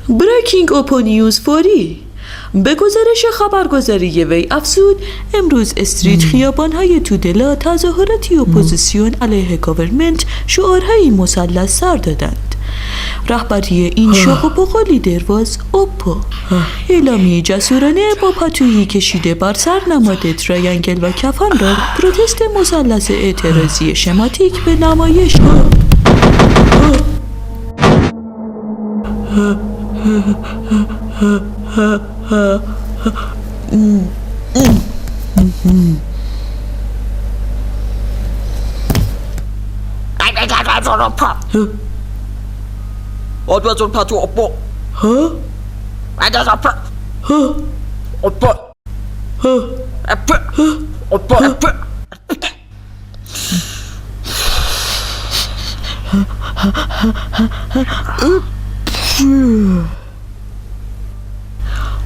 بریکینگ اپونیوز فوری. به گزارش خبرگزاری وی افزود امروز استریت خیابان‌های تودلا تظاهراتی اپوزیسیون علیه گاورمنت شعارهایی مثلث سر دادند. رهبری این شاخ و پا لیدر واز اوپو. اعلامی جسورانه با پتویی کشیده بر سر نماد تراینگل و کفن را پروتست مثلث اعتراضی شماتیک به نمایش برد.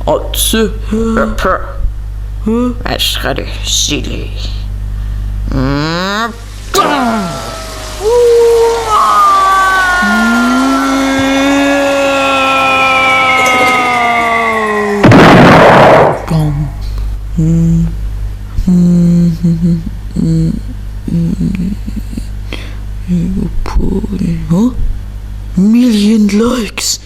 Atsı Aşkarı zili Million likes.